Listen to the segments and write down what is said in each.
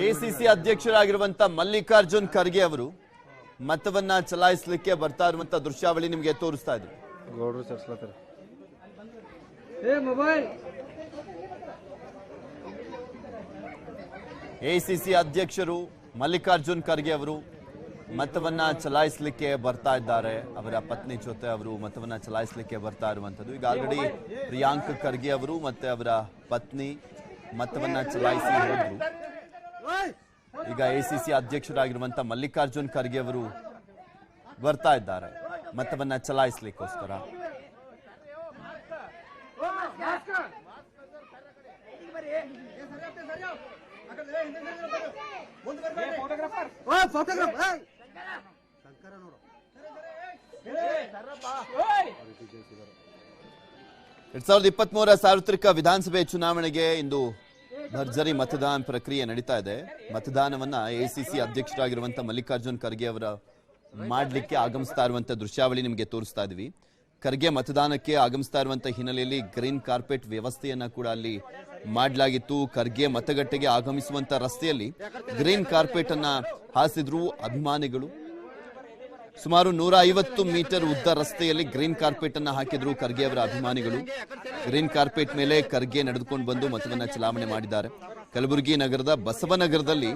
ACC ಅಧ್ಯಕ್ಷರಾಗಿರುವಂತ Mallikarjun Kharge ಅವರು ಮತವನ್ನ ಚಲಾಯಿಸಲಿಕ್ಕೆ ಬರ್ತಾ ಇರುವಂತ ದೃಶ್ಯಾವಳಿ ನಿಮಗೆ ತೋರಿಸ್ತಾ ಇದ್ರು. ಎಸಿಸಿ ಅಧ್ಯಕ್ಷರು ಮಲ್ಲಿಕಾರ್ಜುನ್ ಖರ್ಗೆ ಅವರು ಮತವನ್ನ ಚಲಾಯಿಸಲಿಕ್ಕೆ ಬರ್ತಾ ಇದ್ದಾರೆ. ಅವರ ಪತ್ನಿ ಜೊತೆ ಅವರು ಮತವನ್ನ ಚಲಾಯಿಸಲಿಕ್ಕೆ ಬರ್ತಾ ಇರುವಂತದ್ದು. ಈಗ ಆಲ್ರೆಡಿ ಪ್ರಿಯಾಂಕ್ ಖರ್ಗೆ ಅವರು ಮತ್ತೆ ಅವರ ಪತ್ನಿ ಮತವನ್ನ ಚಲಾಯಿಸಿ ಹೋದ್ರು. ಈಗ ಎಸಿಸಿ ಅಧ್ಯಕ್ಷರಾಗಿರುವಂತ ಮಲ್ಲಿಕಾರ್ಜುನ್ ಖರ್ಗೆ ಅವರು ಬರ್ತಾ ಇದ್ದಾರೆ ಮತವನ್ನ ಚಲಾಯಿಸಲಿಕ್ಕೋಸ್ಕರ. ಎರಡ್ ಸಾವಿರದ 23 ಸಾರ್ವತ್ರಿಕ ವಿಧಾನಸಭೆ ಚುನಾವಣೆಗೆ ಇಂದು ಭರ್ಜರಿ ಮತದಾನ ಪ್ರಕ್ರಿಯೆ ನಡೀತಾ ಇದೆ. ಮತದಾನವನ್ನ ಎಸಿಸಿ ಅಧ್ಯಕ್ಷರಾಗಿರುವಂತ ಮಲ್ಲಿಕಾರ್ಜುನ್ ಖರ್ಗೆ ಅವರ ಮಾಡ್ಲಿಕ್ಕೆ ಆಗಮಿಸ್ತಾ ಇರುವಂತ ದೃಶ್ಯಾವಳಿ ನಿಮಗೆ ತೋರಿಸ್ತಾ ಇದೀವಿ. ಖರ್ಗೆ ಮತದಾನಕ್ಕೆ ಆಗಮಿಸ್ತಾ ಇರುವಂತ ಹಿನ್ನೆಲೆಯಲ್ಲಿ ಗ್ರೀನ್ ಕಾರ್ಪೆಟ್ ವ್ಯವಸ್ಥೆಯನ್ನ ಕೂಡ ಅಲ್ಲಿ ಮಾಡಲಾಗಿತ್ತು. ಖರ್ಗೆ ಮತಗಟ್ಟೆಗೆ ಆಗಮಿಸುವಂತ ರಸ್ತೆಯಲ್ಲಿ ಗ್ರೀನ್ ಕಾರ್ಪೆಟ್ ಅನ್ನ ಹಾಸಿದ್ರು ಅಭಿಮಾನಿಗಳು. ಸುಮಾರು 150 ಮೀಟರ್ ಉದ್ದ ರಸ್ತೆಯಲ್ಲಿ ಗ್ರೀನ್ ಕಾರ್ಪೆಟ್ ಅನ್ನ ಹಾಕಿದ್ರು ಖರ್ಗೆ ಅವರ ಅಭಿಮಾನಿಗಳು. ಗ್ರೀನ್ ಕಾರ್ಪೆಟ್ ಮೇಲೆ ಖರ್ಗೆ ನಡೆದುಕೊಂಡು ಬಂದು ಮತವನ್ನ ಚಲಾವಣೆ ಮಾಡಿದ್ದಾರೆ. ಕಲಬುರಗಿ ನಗರದ ಬಸವನಗರದಲ್ಲಿ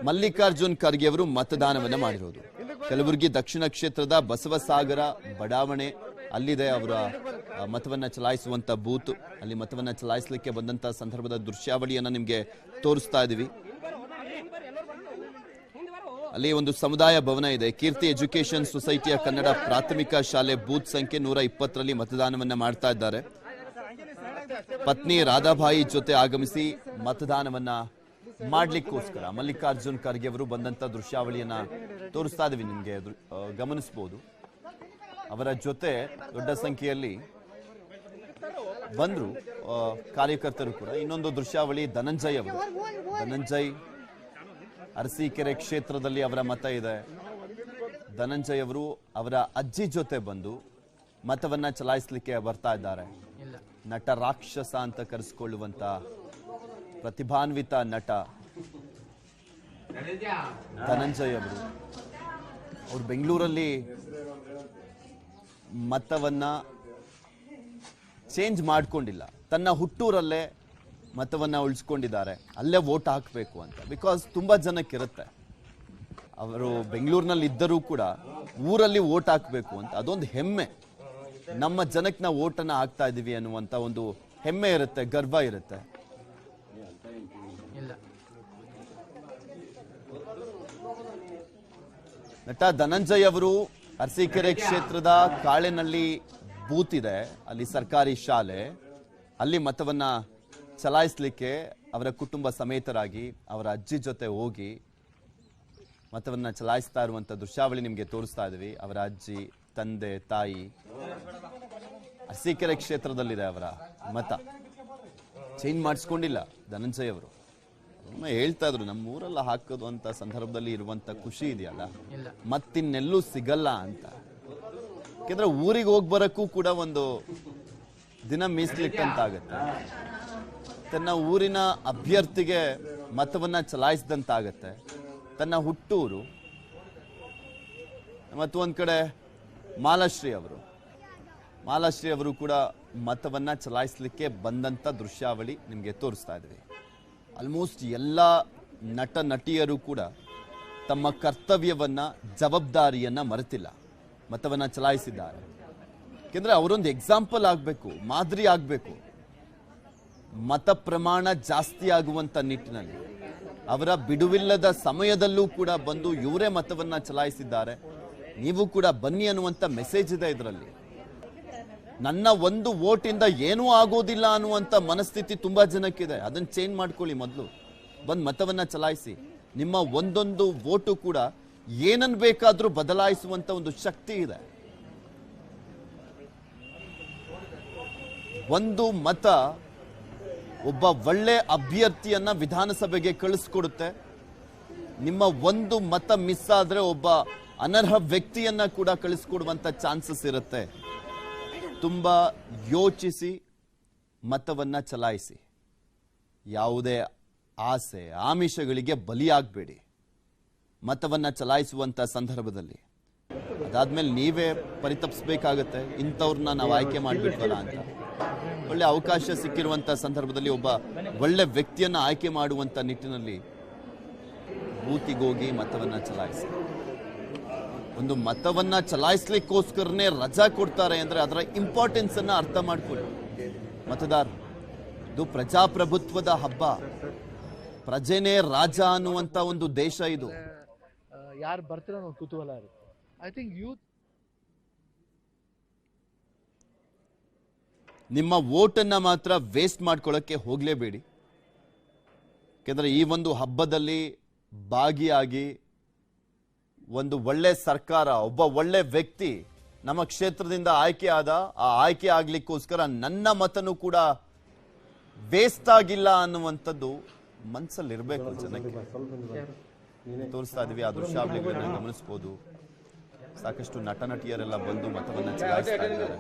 ಮಲ್ಲಿಕಾರ್ಜುನ್ ಖರ್ಗೆ ಅವರು ಮತದಾನವನ್ನ ಮಾಡಿರೋದು. ಕಲಬುರಗಿ ದಕ್ಷಿಣ ಕ್ಷೇತ್ರದ ಬಸವಸಾಗರ ಬಡಾವಣೆ ಅಲ್ಲಿದೆ ಅವರ ಮತವನ್ನ ಚಲಾಯಿಸುವಂತ ಬೂತ್. ಅಲ್ಲಿ ಮತವನ್ನ ಚಲಾಯಿಸಲಿಕ್ಕೆ ಬಂದಂತ ಸಂದರ್ಭದ ದೃಶ್ಯಾವಳಿಯನ್ನ ನಿಮ್ಗೆ ತೋರಿಸ್ತಾ ಇದೀವಿ. ಅಲ್ಲಿ ಒಂದು ಸಮುದಾಯ ಭವನ ಇದೆ. ಕೀರ್ತಿ ಎಜುಕೇಶನ್ ಸೊಸೈಟಿಯ ಕನ್ನಡ ಪ್ರಾಥಮಿಕ ಶಾಲೆ ಬೂತ್ ಸಂಖ್ಯೆ 120ರಲ್ಲಿ ಮತದಾನವನ್ನ ಮಾಡ್ತಾ ಇದ್ದಾರೆ. ಪತ್ನಿ ರಾಧಾಬಾಯಿ ಜೊತೆ ಆಗಮಿಸಿ ಮತದಾನವನ್ನ ಮಾಡ್ಲಿಕ್ಕೋಸ್ಕರ ಮಲ್ಲಿಕಾರ್ಜುನ್ ಖರ್ಗೆ ಅವರು ಬಂದಂತ ದೃಶ್ಯಾವಳಿಯನ್ನ ತೋರಿಸ್ತಾ ಇದೀವಿ. ನಿಮ್ಗೆ ಗಮನಿಸಬಹುದು ಅವರ ಜೊತೆ ದೊಡ್ಡ ಸಂಖ್ಯೆಯಲ್ಲಿ ಬಂದ್ರು ಕಾರ್ಯಕರ್ತರು ಕೂಡ. ಇನ್ನೊಂದು ದೃಶ್ಯಾವಳಿ ಧನಂಜಯ್ ಅವರು. ಧನಂಜಯ್ ಅರಸೀಕೆರೆ ಕ್ಷೇತ್ರದಲ್ಲಿ ಅವರ ಮತ ಇದೆ. ಧನಂಜಯ್ ಅವರು ಅವರ ಅಜ್ಜಿ ಜೊತೆ ಬಂದು ಮತವನ್ನ ಚಲಾಯಿಸಲಿಕ್ಕೆ ಬರ್ತಾ ಇದ್ದಾರೆ. ನಟ ರಾಕ್ಷಸ ಅಂತ ಕರೆಸಿಕೊಳ್ಳುವಂತ ಪ್ರತಿಭಾನ್ವಿತ ನಟ ಧನಂಜಯ್ ಅವರು. ಅವರು ಬೆಂಗಳೂರಲ್ಲಿ ಮತವನ್ನ ಚೇಂಜ್ ಮಾಡ್ಕೊಂಡಿಲ್ಲ, ತನ್ನ ಹುಟ್ಟೂರಲ್ಲೇ ಮತವನ್ನ ಉಳಿಸ್ಕೊಂಡಿದ್ದಾರೆ. ಅಲ್ಲೇ ವೋಟ್ ಹಾಕಬೇಕು ಅಂತ. ಬಿಕಾಸ್ ತುಂಬಾ ಜನಕ್ಕಿರುತ್ತೆ ಅವರು ಬೆಂಗಳೂರಿನಲ್ಲಿ ಇದ್ದರೂ ಕೂಡ ಊರಲ್ಲಿ ವೋಟ್ ಹಾಕಬೇಕು ಅಂತ. ಅದೊಂದು ಹೆಮ್ಮೆ. ನಮ್ಮ ಜನಕ್ಕೆ ನಾವು ವೋಟನ್ನ ಹಾಕ್ತಾ ಇದೀವಿ ಅನ್ನುವಂತ ಒಂದು ಹೆಮ್ಮೆ ಇರುತ್ತೆ, ಗರ್ವ ಇರುತ್ತೆ. ನಟ ಧನಂಜಯ್ ಅವರು ಅರಸೀಕೆರೆ ಕ್ಷೇತ್ರದ ಕಾಳೆನಹಳ್ಳಿ ಬೂತ್ ಇದೆ, ಅಲ್ಲಿ ಸರ್ಕಾರಿ ಶಾಲೆ, ಅಲ್ಲಿ ಮತವನ್ನ ಚಲಾಯಿಸಲಿಕ್ಕೆ ಅವರ ಕುಟುಂಬ ಸಮೇತರಾಗಿ ಅವರ ಅಜ್ಜಿ ಜೊತೆ ಹೋಗಿ ಮತವನ್ನ ಚಲಾಯಿಸ್ತಾ ಇರುವಂತ ದೃಶ್ಯಾವಳಿ ನಿಮ್ಗೆ ತೋರಿಸ್ತಾ ಇದೀವಿ. ಅವರ ಅಜ್ಜಿ, ತಂದೆ, ತಾಯಿ. ಅರಸೀಕೆರೆ ಕ್ಷೇತ್ರದಲ್ಲಿದೆ ಅವರ ಮತ. ಚೇಂಜ್ ಮಾಡಿಸ್ಕೊಂಡಿಲ್ಲ ಧನಂಜಯ್ ಅವರು. ಹೇಳ್ತಾ ಇದ್ರು ನಮ್ಮ ಊರೆಲ್ಲ ಹಾಕೋದು ಅಂತ ಸಂದರ್ಭದಲ್ಲಿ ಇರುವಂತ ಖುಷಿ ಇದೆಯಲ್ಲ ಮತ್ತಿನ್ನೆಲ್ಲೂ ಸಿಗಲ್ಲ ಅಂತ. ಯಾಕೆಂದ್ರೆ ಊರಿಗೆ ಹೋಗಿ ಬರಕ್ಕೂ ಕೂಡ ಒಂದು ದಿನ ಮೀಸಲಿಟ್ಟಂತಾಗತ್ತೆ. ತನ್ನ ಊರಿನ ಅಭ್ಯರ್ಥಿಗೆ ಮತವನ್ನ ಚಲಾಯಿಸಿದಂತಾಗತ್ತೆ. ತನ್ನ ಹುಟ್ಟೂರು. ಮತ್ತು ಒಂದ್ ಕಡೆ ಮಾಲಾಶ್ರೀ ಅವರು ಕೂಡ ಮತವನ್ನ ಚಲಾಯಿಸಲಿಕ್ಕೆ ಬಂದಂತ ದೃಶ್ಯಾವಳಿ ನಿಮ್ಗೆ ತೋರಿಸ್ತಾ ಇದ್ವಿ. ಆಲ್ಮೋಸ್ಟ್ ಎಲ್ಲ ನಟ ನಟಿಯರು ಕೂಡ ತಮ್ಮ ಕರ್ತವ್ಯವನ್ನ ಜವಾಬ್ದಾರಿಯನ್ನ ಮರೆತಿಲ್ಲ, ಮತವನ್ನ ಚಲಾಯಿಸಿದ್ದಾರೆ. ಯಾಕೆಂದ್ರೆ ಅವರೊಂದು ಎಕ್ಸಾಂಪಲ್ ಆಗ್ಬೇಕು, ಮಾದರಿ ಆಗ್ಬೇಕು. ಮತ ಪ್ರಮಾಣ ಜಾಸ್ತಿ ಆಗುವಂತ ನಿಟ್ಟಿನಲ್ಲಿ ಅವರ ಬಿಡುವಿಲ್ಲದ ಸಮಯದಲ್ಲೂ ಕೂಡ ಬಂದು ಇವರೇ ಮತವನ್ನ ಚಲಾಯಿಸಿದ್ದಾರೆ. ನೀವು ಕೂಡ ಬನ್ನಿ ಅನ್ನುವಂತ ಮೆಸೇಜ್ ಇದೆ ಇದರಲ್ಲಿ. ನನ್ನ ಒಂದು ವೋಟಿಂದ ಏನೂ ಆಗೋದಿಲ್ಲ ಅನ್ನುವಂತ ಮನಸ್ಥಿತಿ ತುಂಬಾ ಜನಕ್ಕಿದೆ. ಅದನ್ನ ಚೇಂಜ್ ಮಾಡ್ಕೊಳ್ಳಿ. ಮೊದಲು ಬಂದು ಮತವನ್ನ ಚಲಾಯಿಸಿ. ನಿಮ್ಮ ಒಂದೊಂದು ವೋಟು ಕೂಡ ಏನನ್ ಬೇಕಾದ್ರೂ ಬದಲಾಯಿಸುವಂತ ಒಂದು ಶಕ್ತಿ ಇದೆ. ಒಂದು ಮತ ಒಬ್ಬ ಒಳ್ಳೆ ಅಭ್ಯರ್ಥಿಯನ್ನ ವಿಧಾನಸಭೆಗೆ ಕಳಿಸ್ಕೊಡುತ್ತೆ. ನಿಮ್ಮ ಒಂದು ಮತ ಮಿಸ್ ಆದ್ರೆ ಒಬ್ಬ ಅನರ್ಹ ವ್ಯಕ್ತಿಯನ್ನ ಕೂಡ ಕಳಿಸ್ಕೊಡುವಂತ ಚಾನ್ಸಸ್ ಇರುತ್ತೆ. ತುಂಬಾ ಯೋಚಿಸಿ ಮತವನ್ನ ಚಲಾಯಿಸಿ. ಯಾವುದೇ ಆಸೆ ಆಮಿಷಗಳಿಗೆ ಬಲಿಯಾಗಬೇಡಿ ಮತವನ್ನ ಚಲಾಯಿಸುವಂತ ಸಂದರ್ಭದಲ್ಲಿ. ಅದಾದ್ಮೇಲೆ ನೀವೇ ಪರಿತಪಿಸಬೇಕಾಗತ್ತೆ, ಇಂಥವ್ರನ್ನ ನಾವು ಆಯ್ಕೆ ಮಾಡಿಬಿಟ್ವಲ್ಲ ಅಂತ. ಒಳ್ಳೆ ಅವಕಾಶ ಸಿಕ್ಕಿರುವಂತ ಸಂದರ್ಭದಲ್ಲಿ ಒಬ್ಬ ಒಳ್ಳೆ ವ್ಯಕ್ತಿಯನ್ನ ಆಯ್ಕೆ ಮಾಡುವಂತ ನಿಟ್ಟಿನಲ್ಲಿ ಬೂತಿಗೋಗಿ ಮತವನ್ನ ಚಲಾಯಿಸಿ. ಒಂದು ಮತವನ್ನ ಚಲಾಯಿಸ್ಲಿಕ್ಕೋಸ್ಕರನೇ ರಜಾ ಕೊಡ್ತಾರೆ ಅಂದ್ರೆ ಅದರ ಇಂಪಾರ್ಟೆನ್ಸ್ ಅನ್ನ ಅರ್ಥ ಮಾಡ್ಕೊಳ್ಳಿ ಮತದಾರ. ಇದು ಪ್ರಜಾಪ್ರಭುತ್ವದ ಹಬ್ಬ, ಪ್ರಜೆನೇ ರಾಜ ಅನ್ನುವಂತ ಒಂದು ದೇಶ ಇದು. ಯಾರು ಬರ್ತಿರೋ ಅನ್ನೋ ಕುತೂಹಲ ಇರುತ್ತೆ. ಐ ಥಿಂಕ್ ಯೂತ್ ನಿಮ್ಮ ವೋಟನ್ನ ಮಾತ್ರ ವೇಸ್ಟ್ ಮಾಡ್ಕೊಳ್ಳೋಕ್ಕೆ ಹೋಗಲೇಬೇಡಿ. ಯಾಕೆಂದ್ರೆ ಈ ಒಂದು ಹಬ್ಬದಲ್ಲಿ ಭಾಗಿಯಾಗಿ ಒಂದು ಒಳ್ಳೆ ಸರ್ಕಾರ, ಒಬ್ಬ ಒಳ್ಳೆ ವ್ಯಕ್ತಿ ನಮ್ಮ ಕ್ಷೇತ್ರದಿಂದ ಆಯ್ಕೆ ಆದ, ಆ ಆಯ್ಕೆ ಆಗ್ಲಿಕ್ಕೋಸ್ಕರ ನನ್ನ ಮತನೂ ಕೂಡ ವೇಸ್ಟ್ ಆಗಿಲ್ಲ ಅನ್ನುವಂಥದ್ದು ಮನಸ್ಸಲ್ಲಿ ಇರಬೇಕು ಜನಕ್ಕೆ. ತೋರಿಸ್ತಾ ಇದೀವಿ ಆ ದೃಶ್ಯಾವಳಿಗಳನ್ನ ಗಮನಿಸಬಹುದು. ಸಾಕಷ್ಟು ನಟ ನಟಿಯರೆಲ್ಲ ಬಂದು ಮತವನ್ನ ಚಲಾಯಿಸ್ತಾ ಇದ್ದಾರೆ.